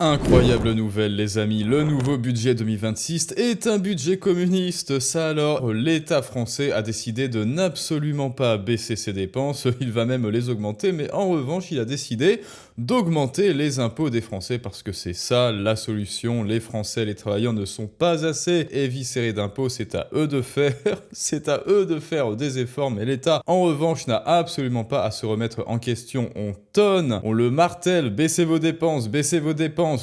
Incroyable nouvelle les amis, le nouveau budget 2026 est un budget communiste. Ça alors, l'État français a décidé de n'absolument pas baisser ses dépenses, il va même les augmenter, mais en revanche il a décidé d'augmenter les impôts des Français parce que c'est ça la solution. Les Français, les travailleurs ne sont pas assez éviscérés d'impôts, c'est à eux de faire, c'est à eux de faire des efforts, mais l'État en revanche n'a absolument pas à se remettre en question. On tonne, on le martèle, baissez vos dépenses,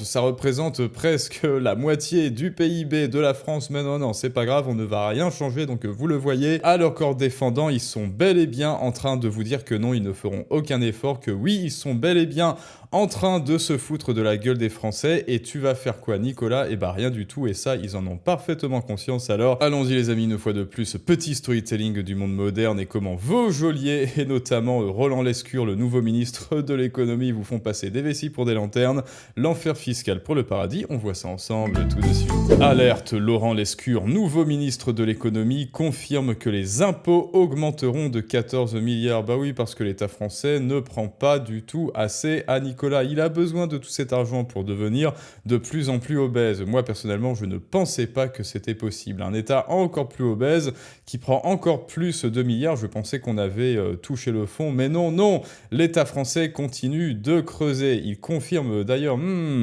ça représente presque la moitié du PIB de la France, mais non, c'est pas grave, on ne va rien changer, donc vous le voyez, à leur corps défendant, ils sont bel et bien en train de vous dire que non, ils ne feront aucun effort, que oui, ils sont bel et bien en train de se foutre de la gueule des Français, et tu vas faire quoi, Nicolas? Eh bah rien du tout, et ça, ils en ont parfaitement conscience, alors allons-y les amis, une fois de plus, petit storytelling du monde moderne, et comment vos geôliers, et notamment Roland Lescure, le nouveau ministre de l'économie, vous font passer des vessies pour des lanternes, l'enfer fiscal pour le paradis, on voit ça ensemble tout de suite. Alerte, Laurent Lescure, nouveau ministre de l'économie, confirme que les impôts augmenteront de 14 milliards. Bah oui, parce que l'État français ne prend pas du tout assez à Nicolas. Il a besoin de tout cet argent pour devenir de plus en plus obèse. Moi, personnellement, je ne pensais pas que c'était possible. Un État encore plus obèse, qui prend encore plus de milliards, je pensais qu'on avait touché le fond, mais non, l'État français continue de creuser. Il confirme d'ailleurs,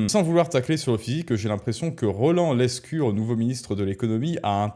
sans vouloir tacler sur le physique, j'ai l'impression que Roland Lescure, nouveau ministre de l'économie, a un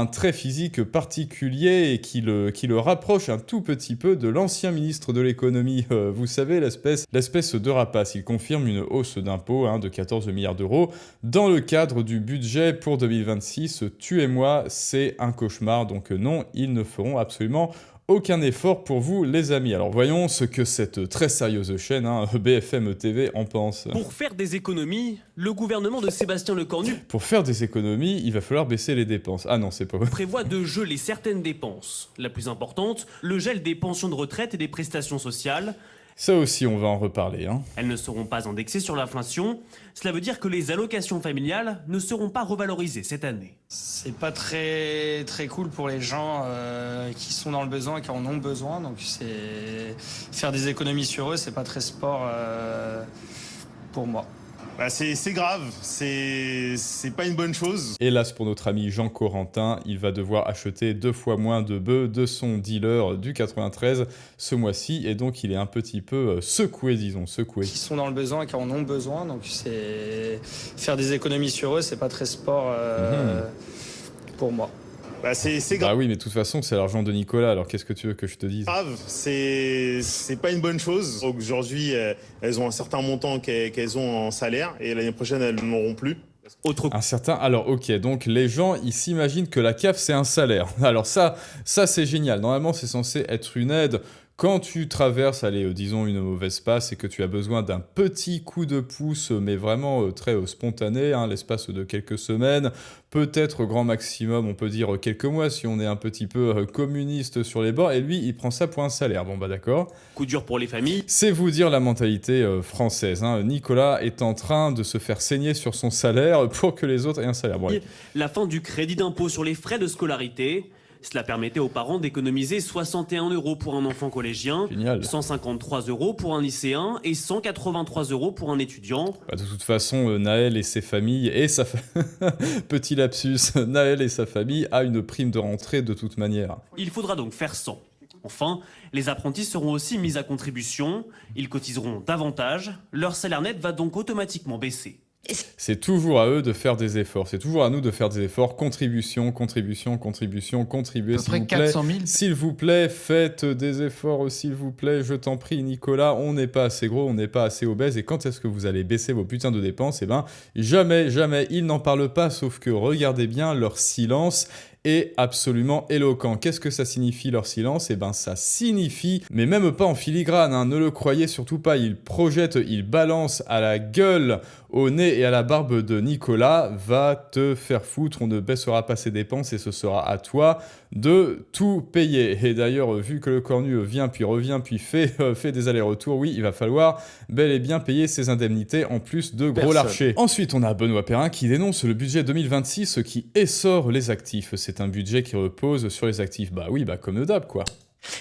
trait physique particulier et qui le rapproche un tout petit peu de l'ancien ministre de l'économie. Vous savez, l'espèce de rapace. Il confirme une hausse d'impôts de 14 milliards d'euros dans le cadre du budget pour 2026. Tuez-moi, c'est un cauchemar. Donc non, ils ne feront absolument aucun effort pour vous, les amis. Alors voyons ce que cette très sérieuse chaîne, BFM TV, en pense. Pour faire des économies, le gouvernement de Sébastien Lecornu Pour faire des économies, il va falloir baisser les dépenses. Ah non, c'est pas vrai. prévoit de geler certaines dépenses. La plus importante, le gel des pensions de retraite et des prestations sociales. Ça aussi, on va en reparler. Elles ne seront pas indexées sur l'inflation. Cela veut dire que les allocations familiales ne seront pas revalorisées cette année. C'est pas très cool pour les gens qui sont dans le besoin et qui en ont besoin. Donc c'est faire des économies sur eux, c'est pas très sport pour moi. Bah c'est grave, c'est pas une bonne chose. Hélas pour notre ami Jean Corentin, il va devoir acheter 2 fois moins de bœufs de son dealer du 93 ce mois-ci, et donc il est un petit peu secoué, disons, secoué. Qui sont dans le besoin et qui en ont besoin. Donc c'est faire des économies sur eux, c'est pas très sport pour moi. Bah c'est grave. Bah oui, mais de toute façon, c'est l'argent de Nicolas, alors qu'est-ce que tu veux que je te dise? C'est pas une bonne chose. Aujourd'hui, elles ont un certain montant qu'elles ont en salaire, et l'année prochaine, elles n'auront plus. Un certain... Alors, ok, donc les gens, ils s'imaginent que la CAF, c'est un salaire. Alors ça c'est génial. Normalement, c'est censé être une aide quand tu traverses, allez, disons, une mauvaise passe et que tu as besoin d'un petit coup de pouce, mais vraiment très spontané, l'espace de quelques semaines, peut-être grand maximum, on peut dire quelques mois, si on est un petit peu communiste sur les bords, et lui, il prend ça pour un salaire. Bon, bah d'accord. Coup dur pour les familles. C'est vous dire la mentalité française. Nicolas est en train de se faire saigner sur son salaire pour que les autres aient un salaire. Bon, La fin du crédit d'impôt sur les frais de scolarité. Cela permettait aux parents d'économiser 61 € pour un enfant collégien, génial. 153 € pour un lycéen et 183 € pour un étudiant. Bah, de toute façon, Naël et ses familles, et sa petit lapsus, Naël et sa famille a une prime de rentrée de toute manière. Il faudra donc faire 100. Enfin, les apprentis seront aussi mis à contribution, ils cotiseront davantage, leur salaire net va donc automatiquement baisser. C'est toujours à eux de faire des efforts, c'est toujours à nous de faire des efforts. Contribution, contribuez s'il vous plaît. S'il vous plaît, faites des efforts, s'il vous plaît, je t'en prie Nicolas, on n'est pas assez gros, on n'est pas assez obèse, et quand est-ce que vous allez baisser vos putains de dépenses? Eh ben, jamais, ils n'en parlent pas, sauf que regardez bien leur silence est absolument éloquent. Qu'est-ce que ça signifie leur silence? Eh ben ça signifie, mais même pas en filigrane, ne le croyez surtout pas, ils projettent, ils balancent à la gueule, au nez et à la barbe de Nicolas, va te faire foutre, on ne baissera pas ses dépenses et ce sera à toi de tout payer. Et d'ailleurs, vu que le cornu vient puis revient puis fait des allers-retours, oui, il va falloir bel et bien payer ses indemnités en plus de gros larchers. Ensuite, on a Benoît Perrin qui dénonce le budget 2026 qui essore les actifs. C'est un budget qui repose sur les actifs. Bah oui, comme le DAB, quoi.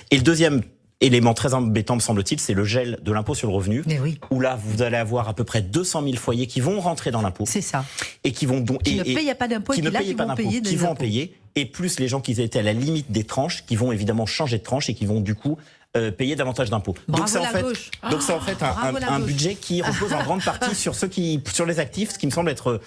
Et le deuxième élément très embêtant, me semble-t-il, c'est le gel de l'impôt sur le revenu. Mais oui. Où là, vous allez avoir à peu près 200 000 foyers qui vont rentrer dans l'impôt. C'est ça. Et qui vont Qui ne payent pas d'impôt et qui là, vont payer des qui vont en impôts. payer. Et plus les gens qui étaient à la limite des tranches, qui vont évidemment changer de tranche et qui vont du coup payer davantage d'impôts. Donc c'est en fait un budget qui repose en grande partie sur les actifs, ce qui me semble être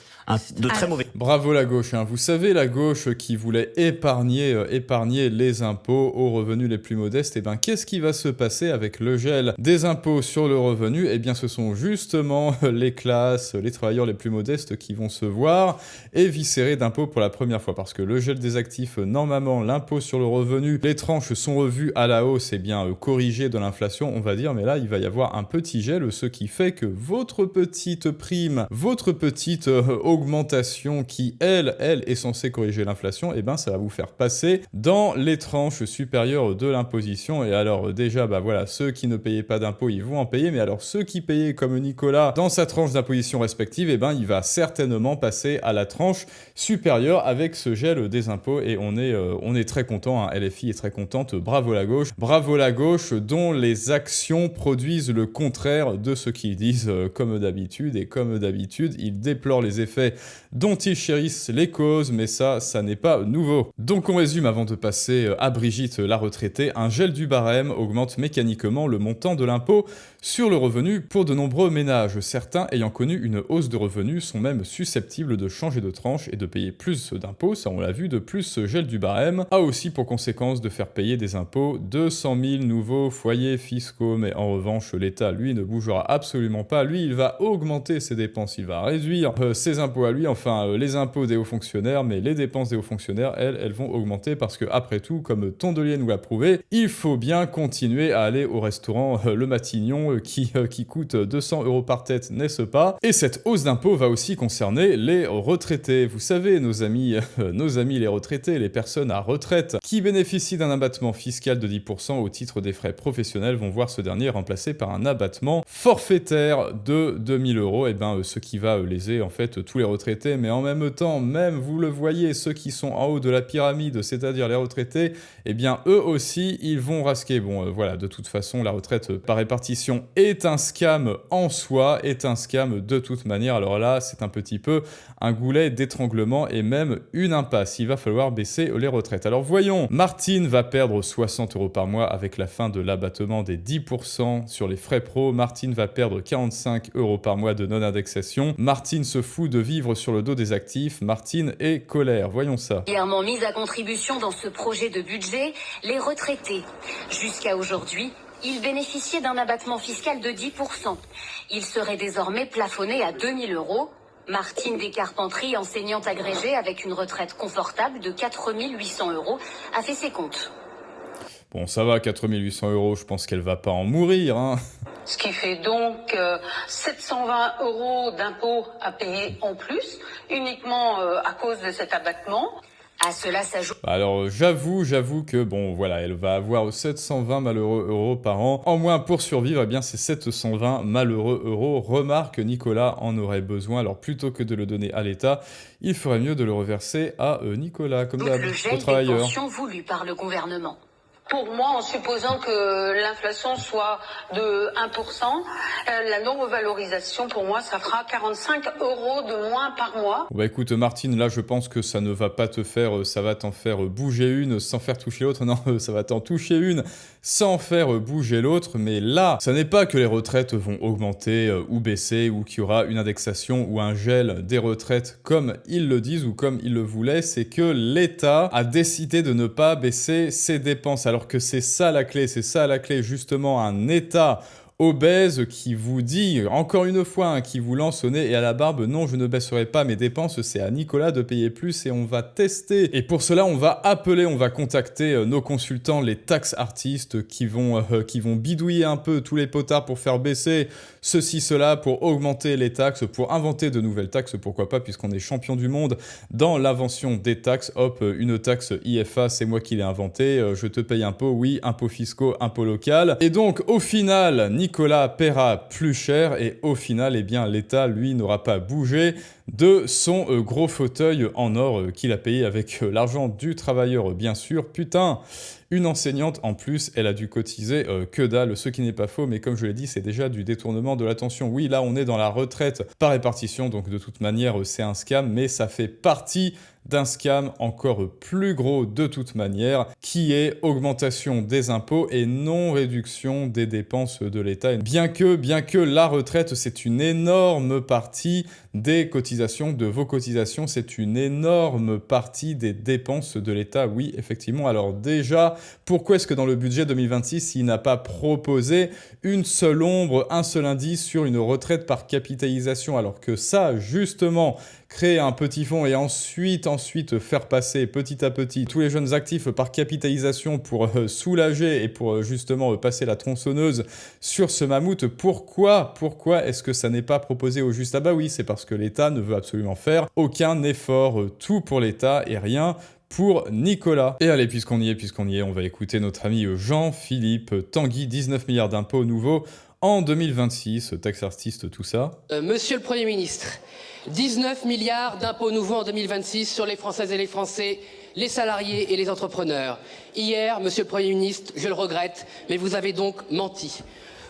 de très mauvais. Bravo la gauche, hein. Vous savez, la gauche qui voulait épargner les impôts aux revenus les plus modestes, et ben qu'est-ce qui va se passer avec le gel des impôts sur le revenu? Eh bien ce sont justement les classes, les travailleurs les plus modestes qui vont se voir éviscérés d'impôts pour la première fois, parce que le gel des actifs, normalement l'impôt sur le revenu, les tranches sont revues à la hausse, et bien corrigé de l'inflation, on va dire, mais là il va y avoir un petit gel, ce qui fait que votre petite prime, votre petite augmentation qui elle est censée corriger l'inflation, et ben ça va vous faire passer dans les tranches supérieures de l'imposition. Et alors déjà voilà, ceux qui ne payaient pas d'impôts, ils vont en payer, mais alors ceux qui payaient comme Nicolas dans sa tranche d'imposition respective, et ben il va certainement passer à la tranche supérieure avec ce gel des impôts, et on est très content, hein. LFI est très contente, bravo la gauche dont les actions produisent le contraire de ce qu'ils disent comme d'habitude, et comme d'habitude, ils déplorent les effets dont ils chérissent les causes, mais ça n'est pas nouveau. Donc on résume avant de passer à Brigitte la retraitée, un gel du barème augmente mécaniquement le montant de l'impôt sur le revenu pour de nombreux ménages. Certains ayant connu une hausse de revenus sont même susceptibles de changer de tranche et de payer plus d'impôts, ça on l'a vu. De plus, ce gel du barème a aussi pour conséquence de faire payer des impôts 200 000 nouveaux foyers fiscaux, mais en revanche l'État lui ne bougera absolument pas, lui il va augmenter ses dépenses, il va réduire ses impôts à lui, enfin les impôts des hauts fonctionnaires, mais les dépenses des hauts fonctionnaires, elles vont augmenter, parce que après tout, comme Tondelier nous l'a prouvé, il faut bien continuer à aller au restaurant Le Matignon qui coûte 200 € par tête, n'est-ce pas? Et cette hausse d'impôts va aussi concerner les retraités. Vous savez, nos amis les retraités, les personnes à retraite qui bénéficient d'un abattement fiscal de 10% au titre des frais professionnels vont voir ce dernier remplacé par un abattement forfaitaire de 2000 €, et ben ce qui va léser en fait tous les retraités, mais en même temps, même vous le voyez, ceux qui sont en haut de la pyramide, c'est-à-dire les retraités, eh bien eux aussi ils vont rasquer. Bon voilà, de toute façon la retraite par répartition est un scam en soi, est un scam de toute manière. Alors là c'est un petit peu un goulet d'étranglement et même une impasse, il va falloir baisser les retraites. Alors voyons, Martine va perdre 60 € par mois avec la fin de l'abattement des 10% sur les frais pro. Martine va perdre 45 € par mois de non-indexation. Martine se fout de vivre sur le dos des actifs. Martine est colère. Voyons ça. Régulièrement mis à contribution dans ce projet de budget, les retraités. Jusqu'à aujourd'hui, ils bénéficiaient d'un abattement fiscal de 10%. Ils seraient désormais plafonnés à 2000 €. Martine Descarpentries, enseignante agrégée avec une retraite confortable de 4 800 €, a fait ses comptes. Bon, ça va, 4 800 €, je pense qu'elle va pas en mourir, hein. Ce qui fait donc 720 € d'impôts à payer en plus, uniquement à cause de cet abattement. À cela s'ajoute... Alors j'avoue que bon voilà, elle va avoir 720 malheureux € par an en moins pour survivre. Eh bien ces 720 malheureux €, remarque Nicolas en aurait besoin. Alors plutôt que de le donner à l'État, il ferait mieux de le reverser à Nicolas, comme d'hab, le gel aux travailleurs. des pensions voulu par le gouvernement. Pour moi, en supposant que l'inflation soit de 1%, la non-revalorisation, pour moi, ça fera 45 € de moins par mois. Bah écoute Martine, là je pense que ça ne va pas te faire, ça va t'en faire bouger une sans faire toucher l'autre. Non, ça va t'en toucher une sans faire bouger l'autre. Mais là, ça n'est pas que les retraites vont augmenter ou baisser, ou qu'il y aura une indexation ou un gel des retraites comme ils le disent ou comme ils le voulaient, c'est que l'État a décidé de ne pas baisser ses dépenses. Alors que c'est ça la clé, justement, un État obèse qui vous dit, encore une fois, hein, qui vous lance au nez et à la barbe, non, je ne baisserai pas mes dépenses, c'est à Nicolas de payer plus et on va tester. Et pour cela, on va contacter nos consultants, les tax artistes, qui vont bidouiller un peu tous les potards pour faire baisser ceci, cela, pour augmenter les taxes, pour inventer de nouvelles taxes, pourquoi pas, puisqu'on est champion du monde dans l'invention des taxes. Hop, une taxe IFA, c'est moi qui l'ai inventé, je te paye impôt, oui, impôts fiscaux, impôts local. Et donc, au final, Nicolas paiera plus cher et au final, eh bien, l'État, lui, n'aura pas bougé de son gros fauteuil en or qu'il a payé avec l'argent du travailleur, bien sûr. Putain, une enseignante en plus, elle a dû cotiser que dalle, ce qui n'est pas faux, mais comme je l'ai dit, c'est déjà du détournement de l'attention. Oui, là, on est dans la retraite par répartition, donc de toute manière, c'est un scam, mais ça fait partie d'un scam encore plus gros de toute manière, qui est augmentation des impôts et non réduction des dépenses de l'État. Bien que la retraite, c'est une énorme partie des cotisations, de vos cotisations, c'est une énorme partie des dépenses de l'État. Oui, effectivement. Alors déjà, pourquoi est-ce que dans le budget 2026, il n'a pas proposé une seule ombre, un seul indice sur une retraite par capitalisation, alors que ça, justement, créer un petit fonds et ensuite faire passer petit à petit tous les jeunes actifs par capitalisation pour soulager et pour justement passer la tronçonneuse sur ce mammouth. Pourquoi est-ce que ça n'est pas proposé au juste? Ah bah oui, c'est parce que l'État ne veut absolument faire aucun effort. Tout pour l'État et rien pour Nicolas. Et allez, puisqu'on y est, on va écouter notre ami Jean-Philippe Tanguy, 19 milliards d'impôts nouveaux en 2026, taxe artiste, tout ça. Monsieur le Premier ministre, 19 milliards d'impôts nouveaux en 2026 sur les Françaises et les Français, les salariés et les entrepreneurs. Hier, monsieur le Premier ministre, je le regrette, mais vous avez donc menti.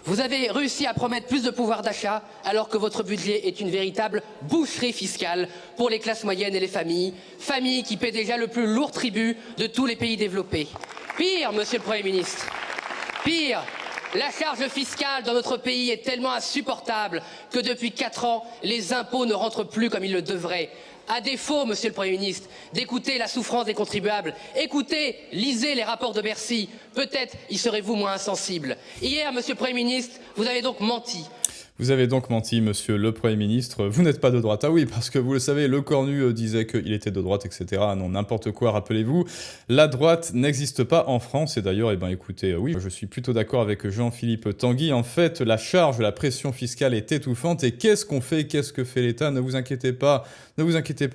Vous avez réussi à promettre plus de pouvoir d'achat alors que votre budget est une véritable boucherie fiscale pour les classes moyennes et les familles qui paient déjà le plus lourd tribut de tous les pays développés. Pire, monsieur le Premier ministre, pire, la charge fiscale dans notre pays est tellement insupportable que depuis 4 ans, les impôts ne rentrent plus comme ils le devraient. À défaut, monsieur le Premier ministre, d'écouter la souffrance des contribuables, lisez les rapports de Bercy, peut-être y serez-vous moins insensible. Hier, monsieur le Premier ministre, vous avez donc menti. Vous avez donc menti, monsieur le Premier ministre. Vous n'êtes pas de droite. Ah oui, parce que vous le savez, le Cornu disait qu'il était de droite, etc. Non, n'importe quoi, rappelez-vous. La droite n'existe pas en France. Et d'ailleurs, écoutez, oui, je suis plutôt d'accord avec Jean-Philippe Tanguy. En fait, la charge, la pression fiscale est étouffante. Et qu'est-ce qu'on fait? Qu'est-ce que fait l'État? Ne vous inquiétez pas,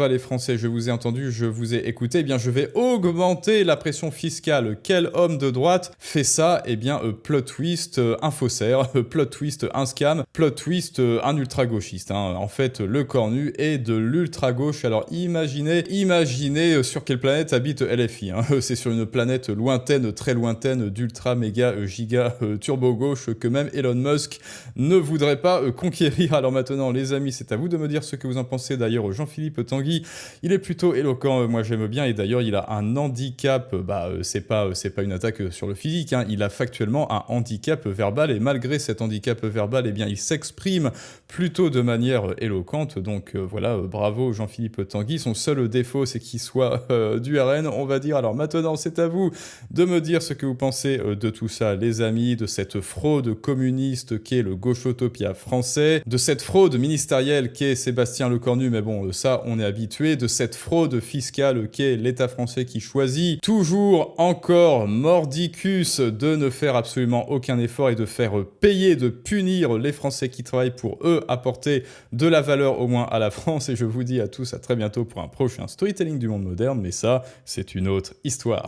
les Français. Je vous ai entendu, je vous ai écouté. Eh bien, je vais augmenter la pression fiscale. Quel homme de droite fait ça? Eh bien, plot twist, un faussaire, plot twist, un scam, plot twist, un ultra-gauchiste. En fait, le Cornu est de l'ultra-gauche. Alors imaginez sur quelle planète habite LFI. C'est sur une planète lointaine, très lointaine, d'ultra, méga, giga, turbo-gauche que même Elon Musk ne voudrait pas conquérir. Alors maintenant, les amis, c'est à vous de me dire ce que vous en pensez. D'ailleurs, Jean-Philippe Tanguy, il est plutôt éloquent. Moi, j'aime bien. Et d'ailleurs, il a un handicap. C'est pas une attaque sur le physique. Il a factuellement un handicap verbal. Et malgré cet handicap verbal, eh bien, il s'exprime plutôt de manière éloquente. Donc voilà, bravo Jean-Philippe Tanguy. Son seul défaut, c'est qu'il soit du RN, on va dire. Alors maintenant, c'est à vous de me dire ce que vous pensez de tout ça, les amis, de cette fraude communiste qu'est le gauchotopia français, de cette fraude ministérielle qu'est Sébastien Lecornu, mais bon, ça, on est habitué, de cette fraude fiscale qu'est l'État français qui choisit toujours encore mordicus de ne faire absolument aucun effort et de faire payer, de punir les Français qui travaillent pour eux, apporter de la valeur au moins à la France. Et je vous dis à tous à très bientôt pour un prochain Storytelling du monde moderne, mais ça, c'est une autre histoire.